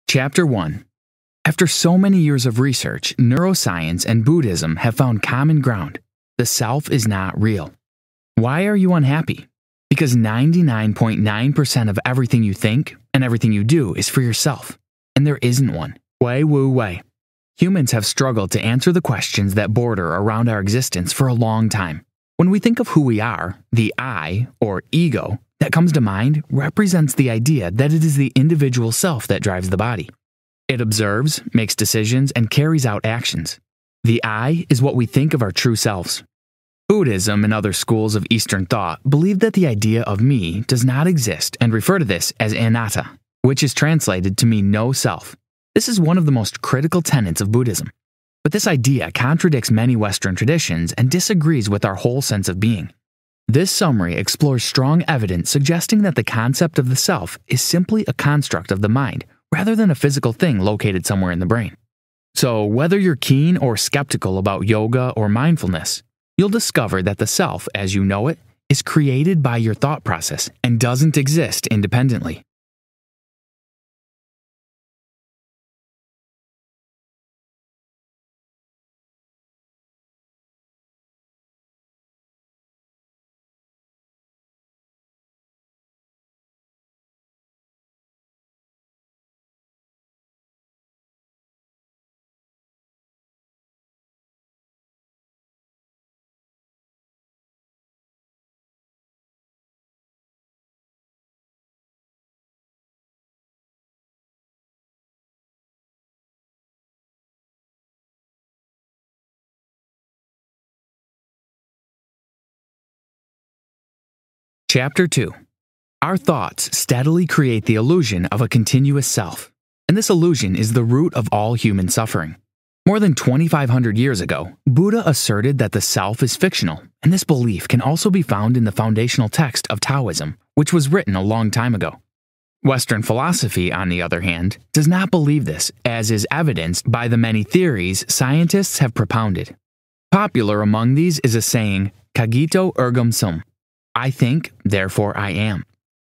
Chapter 1. After so many years of research, neuroscience and Buddhism have found common ground. The self is not real. Why are you unhappy? Because 99.9% of everything you think and everything you do is for yourself, and there isn't one. Wei Wu Wei. Humans have struggled to answer the questions that border around our existence for a long time. When we think of who we are, the I, or ego, that comes to mind represents the idea that it is the individual self that drives the body. It observes, makes decisions, and carries out actions. The I is what we think of our true selves. Buddhism and other schools of Eastern thought believe that the idea of me does not exist and refer to this as anatta, which is translated to mean no self. This is one of the most critical tenets of Buddhism. But this idea contradicts many Western traditions and disagrees with our whole sense of being. This summary explores strong evidence suggesting that the concept of the self is simply a construct of the mind rather than a physical thing located somewhere in the brain. So, whether you're keen or skeptical about yoga or mindfulness, you'll discover that the self, as you know it, is created by your thought process and doesn't exist independently. Chapter 2. Our thoughts steadily create the illusion of a continuous self, and this illusion is the root of all human suffering. More than 2,500 years ago, Buddha asserted that the self is fictional, and this belief can also be found in the foundational text of Taoism, which was written a long time ago. Western philosophy, on the other hand, does not believe this, as is evidenced by the many theories scientists have propounded. Popular among these is a saying, cogito ergo sum. I think, therefore I am.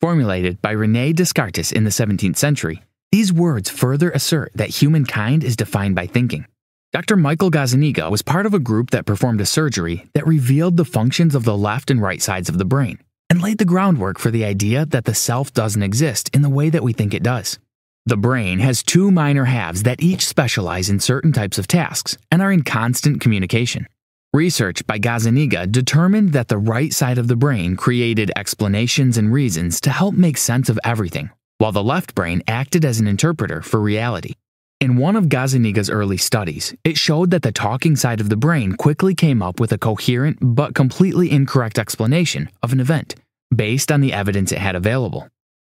Formulated by René Descartes in the 17th century, these words further assert that humankind is defined by thinking. Dr. Michael Gazzaniga was part of a group that performed a surgery that revealed the functions of the left and right sides of the brain, and laid the groundwork for the idea that the self doesn't exist in the way that we think it does. The brain has two minor halves that each specialize in certain types of tasks and are in constant communication. Research by Gazzaniga determined that the right side of the brain created explanations and reasons to help make sense of everything, while the left brain acted as an interpreter for reality. In one of Gazzaniga's early studies, it showed that the talking side of the brain quickly came up with a coherent but completely incorrect explanation of an event, based on the evidence it had available.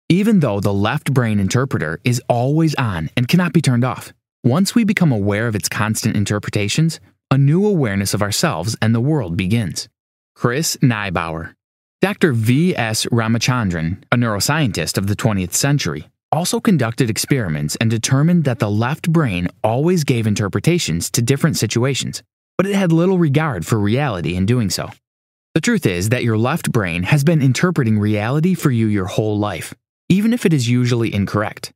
Even though the left brain interpreter is always on and cannot be turned off, once we become aware of its constant interpretations, a new awareness of ourselves and the world begins. Chris Neibauer. Dr. V.S. Ramachandran, a neuroscientist of the 20th century, also conducted experiments and determined that the left brain always gave interpretations to different situations, but it had little regard for reality in doing so. The truth is that your left brain has been interpreting reality for you your whole life, even if it is usually incorrect.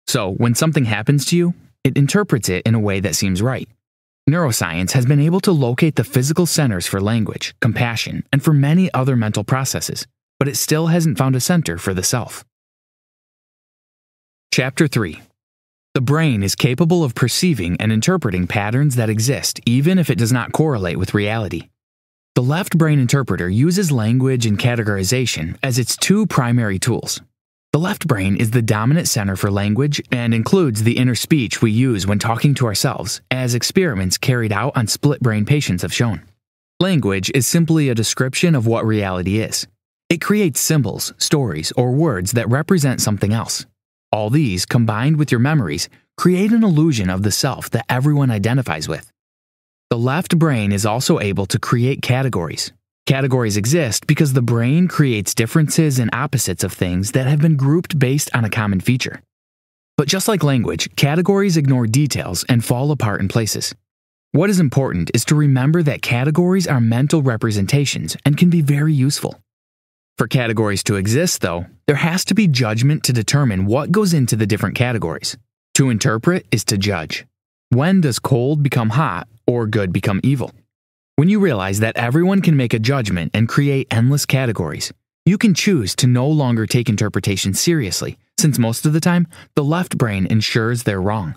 So, when something happens to you, it interprets it in a way that seems right. Neuroscience has been able to locate the physical centers for language, compassion, and for many other mental processes, but it still hasn't found a center for the self. Chapter 3. The brain is capable of perceiving and interpreting patterns that exist even if it does not correlate with reality. The left brain interpreter uses language and categorization as its two primary tools. The left brain is the dominant center for language and includes the inner speech we use when talking to ourselves, as experiments carried out on split-brain patients have shown. Language is simply a description of what reality is. It creates symbols, stories, or words that represent something else. All these, combined with your memories, create an illusion of the self that everyone identifies with. The left brain is also able to create categories. Categories exist because the brain creates differences and opposites of things that have been grouped based on a common feature. But just like language, categories ignore details and fall apart in places. What is important is to remember that categories are mental representations and can be very useful. For categories to exist, though, there has to be judgment to determine what goes into the different categories. To interpret is to judge. When does cold become hot or good become evil? When you realize that everyone can make a judgment and create endless categories, you can choose to no longer take interpretation seriously, since most of the time, the left brain ensures they're wrong.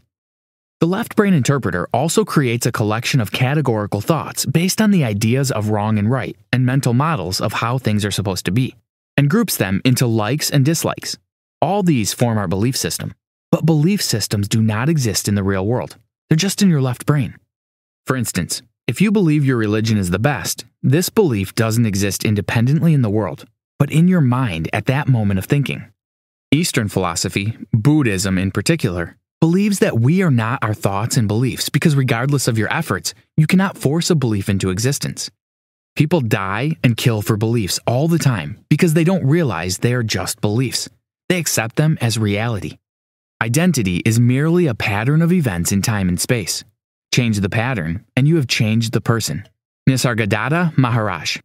The left brain interpreter also creates a collection of categorical thoughts based on the ideas of wrong and right and mental models of how things are supposed to be, and groups them into likes and dislikes. All these form our belief system. But belief systems do not exist in the real world. They're just in your left brain. For instance, if you believe your religion is the best, this belief doesn't exist independently in the world, but in your mind at that moment of thinking. Eastern philosophy, Buddhism in particular, believes that we are not our thoughts and beliefs because regardless of your efforts, you cannot force a belief into existence. People die and kill for beliefs all the time because they don't realize they are just beliefs. They accept them as reality. Identity is merely a pattern of events in time and space. Change the pattern, and you have changed the person. Nisargadatta Maharaj.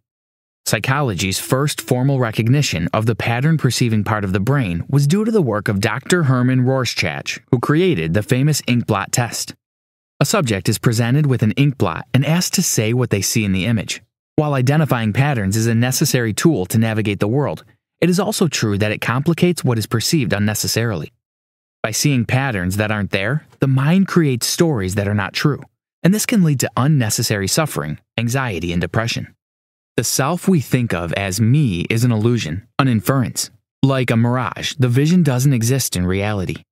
Psychology's first formal recognition of the pattern-perceiving part of the brain was due to the work of Dr. Hermann Rorschach, who created the famous ink blot test. A subject is presented with an ink blot and asked to say what they see in the image. While identifying patterns is a necessary tool to navigate the world, it is also true that it complicates what is perceived unnecessarily. By seeing patterns that aren't there, the mind creates stories that are not true, and this can lead to unnecessary suffering, anxiety, and depression. The self we think of as me is an illusion, an inference. Like a mirage, the vision doesn't exist in reality.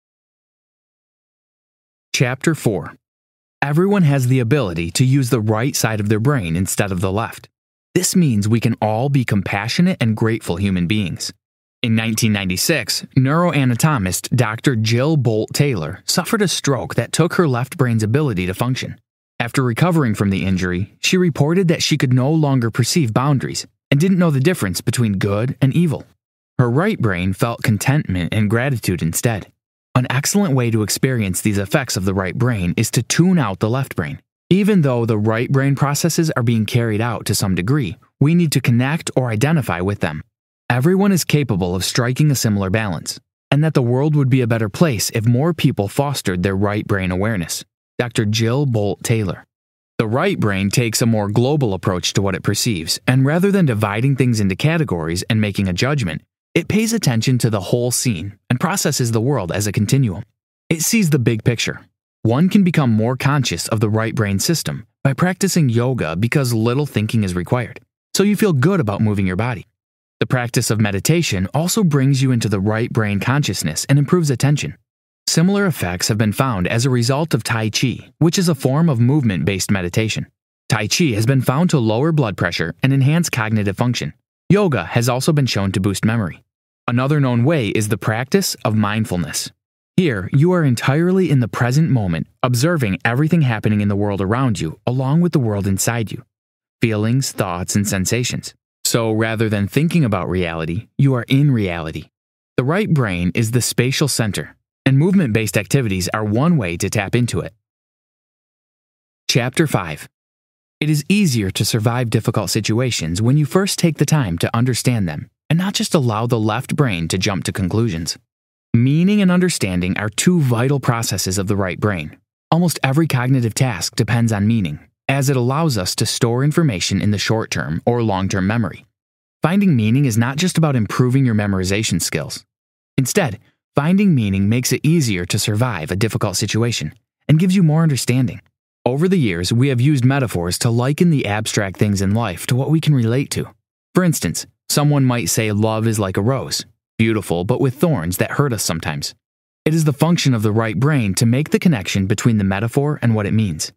Chapter 4. Everyone has the ability to use the right side of their brain instead of the left. This means we can all be compassionate and grateful human beings. In 1996, neuroanatomist Dr. Jill Bolt Taylor suffered a stroke that took her left brain's ability to function. After recovering from the injury, she reported that she could no longer perceive boundaries and didn't know the difference between good and evil. Her right brain felt contentment and gratitude instead. An excellent way to experience these effects of the right brain is to tune out the left brain. Even though the right brain processes are being carried out to some degree, we need to connect or identify with them. Everyone is capable of striking a similar balance, and that the world would be a better place if more people fostered their right brain awareness. Dr. Jill Bolt Taylor. The right brain takes a more global approach to what it perceives, and rather than dividing things into categories and making a judgment, it pays attention to the whole scene and processes the world as a continuum. It sees the big picture. One can become more conscious of the right brain system by practicing yoga because little thinking is required, so you feel good about moving your body. The practice of meditation also brings you into the right brain consciousness and improves attention. Similar effects have been found as a result of Tai Chi, which is a form of movement-based meditation. Tai Chi has been found to lower blood pressure and enhance cognitive function. Yoga has also been shown to boost memory. Another known way is the practice of mindfulness. Here, you are entirely in the present moment, observing everything happening in the world around you, along with the world inside you. Feelings, thoughts, and sensations. So rather than thinking about reality, you are in reality. The right brain is the spatial center, and movement-based activities are one way to tap into it. Chapter 5. It is easier to survive difficult situations when you first take the time to understand them, and not just allow the left brain to jump to conclusions. Meaning and understanding are two vital processes of the right brain. Almost every cognitive task depends on meaning, as it allows us to store information in the short-term or long-term memory. Finding meaning is not just about improving your memorization skills. Instead, finding meaning makes it easier to survive a difficult situation and gives you more understanding. Over the years, we have used metaphors to liken the abstract things in life to what we can relate to. For instance, someone might say love is like a rose, beautiful but with thorns that hurt us sometimes. It is the function of the right brain to make the connection between the metaphor and what it means.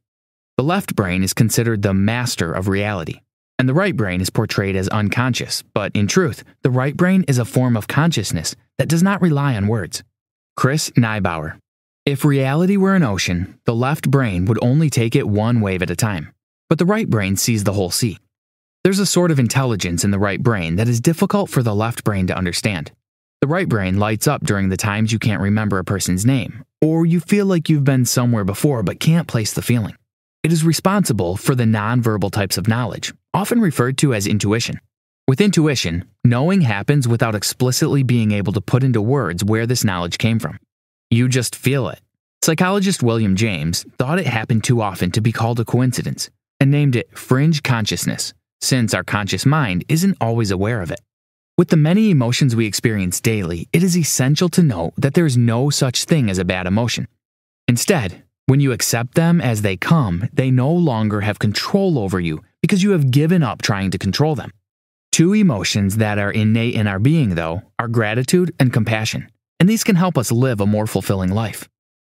The left brain is considered the master of reality, and the right brain is portrayed as unconscious, but in truth, the right brain is a form of consciousness that does not rely on words. Chris Neibauer. If reality were an ocean, the left brain would only take it one wave at a time, but the right brain sees the whole sea. There's a sort of intelligence in the right brain that is difficult for the left brain to understand. The right brain lights up during the times you can't remember a person's name, or you feel like you've been somewhere before but can't place the feeling. It is responsible for the nonverbal types of knowledge, often referred to as intuition. With intuition, knowing happens without explicitly being able to put into words where this knowledge came from. You just feel it. Psychologist William James thought it happened too often to be called a coincidence and named it fringe consciousness, since our conscious mind isn't always aware of it. With the many emotions we experience daily, it is essential to note that there is no such thing as a bad emotion. Instead, when you accept them as they come, they no longer have control over you because you have given up trying to control them. Two emotions that are innate in our being, though, are gratitude and compassion, and these can help us live a more fulfilling life.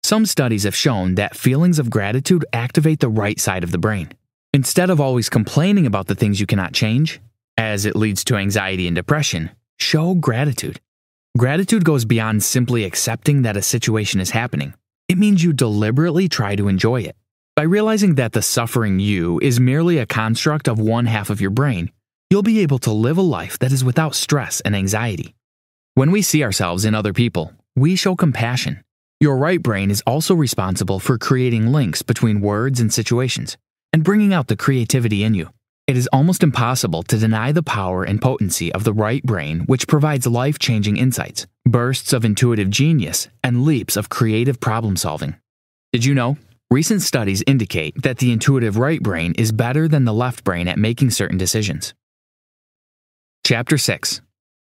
Some studies have shown that feelings of gratitude activate the right side of the brain. Instead of always complaining about the things you cannot change, as it leads to anxiety and depression, show gratitude. Gratitude goes beyond simply accepting that a situation is happening. It means you deliberately try to enjoy it. By realizing that the suffering you is merely a construct of one half of your brain, you'll be able to live a life that is without stress and anxiety. When we see ourselves in other people, we show compassion. Your right brain is also responsible for creating links between words and situations, and bringing out the creativity in you. It is almost impossible to deny the power and potency of the right brain, which provides life-changing insights, bursts of intuitive genius, and leaps of creative problem-solving. Did you know? Recent studies indicate that the intuitive right brain is better than the left brain at making certain decisions. Chapter 6.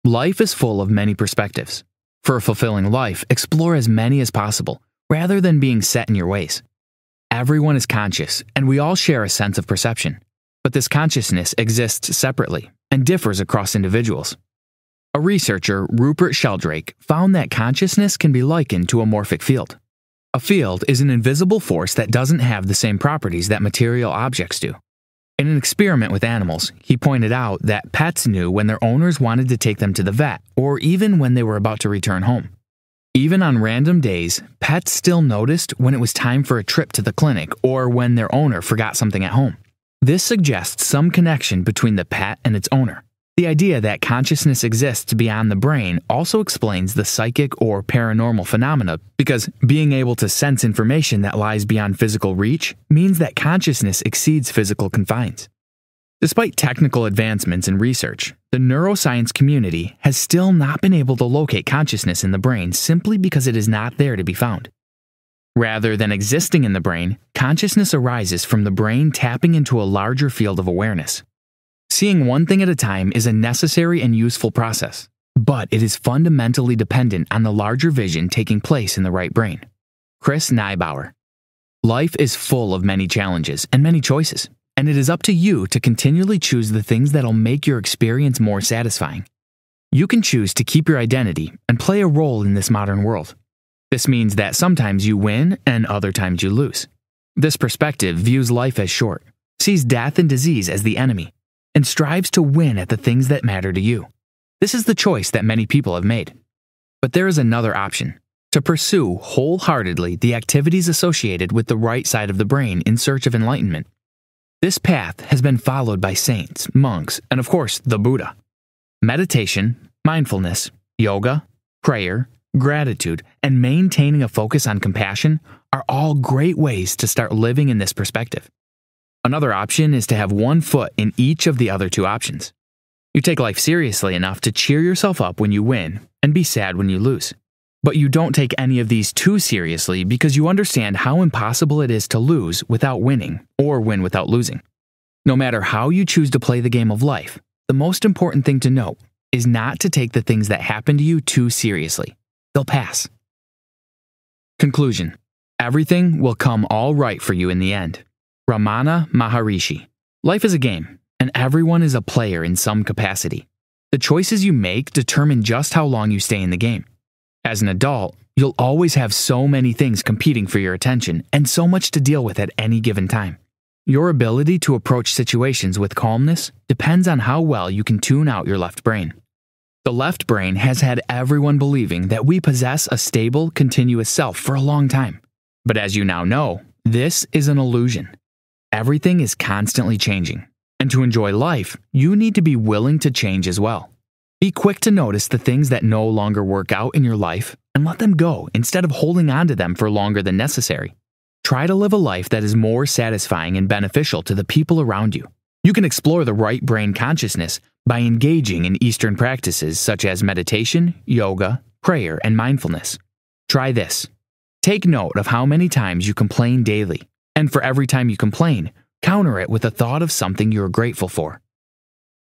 Life is full of many perspectives. For a fulfilling life, explore as many as possible, rather than being set in your ways. Everyone is conscious, and we all share a sense of perception. But this consciousness exists separately and differs across individuals. A researcher, Rupert Sheldrake, found that consciousness can be likened to a morphic field. A field is an invisible force that doesn't have the same properties that material objects do. In an experiment with animals, he pointed out that pets knew when their owners wanted to take them to the vet, or even when they were about to return home. Even on random days, pets still noticed when it was time for a trip to the clinic or when their owner forgot something at home. This suggests some connection between the pet and its owner. The idea that consciousness exists beyond the brain also explains the psychic or paranormal phenomena, because being able to sense information that lies beyond physical reach means that consciousness exceeds physical confines. Despite technical advancements in research, the neuroscience community has still not been able to locate consciousness in the brain simply because it is not there to be found. Rather than existing in the brain, consciousness arises from the brain tapping into a larger field of awareness. Seeing one thing at a time is a necessary and useful process, but it is fundamentally dependent on the larger vision taking place in the right brain. Chris Neibauer. Life is full of many challenges and many choices, and it is up to you to continually choose the things that'll make your experience more satisfying. You can choose to keep your identity and play a role in this modern world. This means that sometimes you win and other times you lose. This perspective views life as short, sees death and disease as the enemy, and strives to win at the things that matter to you. This is the choice that many people have made. But there is another option: to pursue wholeheartedly the activities associated with the right side of the brain in search of enlightenment. This path has been followed by saints, monks, and of course, the Buddha. Meditation, mindfulness, yoga, prayer, gratitude, and maintaining a focus on compassion are all great ways to start living in this perspective. Another option is to have one foot in each of the other two options. You take life seriously enough to cheer yourself up when you win and be sad when you lose. But you don't take any of these too seriously because you understand how impossible it is to lose without winning or win without losing. No matter how you choose to play the game of life, the most important thing to note is not to take the things that happen to you too seriously. They'll pass. Conclusion. Everything will come all right for you in the end. Ramana Maharishi. Life is a game, and everyone is a player in some capacity. The choices you make determine just how long you stay in the game. As an adult, you'll always have so many things competing for your attention and so much to deal with at any given time. Your ability to approach situations with calmness depends on how well you can tune out your left brain. The left brain has had everyone believing that we possess a stable, continuous self for a long time. But as you now know, this is an illusion. Everything is constantly changing, and to enjoy life, you need to be willing to change as well. Be quick to notice the things that no longer work out in your life and let them go instead of holding on to them for longer than necessary. Try to live a life that is more satisfying and beneficial to the people around you. You can explore the right brain consciousness by engaging in Eastern practices such as meditation, yoga, prayer, and mindfulness. Try this. Take note of how many times you complain daily, and for every time you complain, counter it with a thought of something you are grateful for.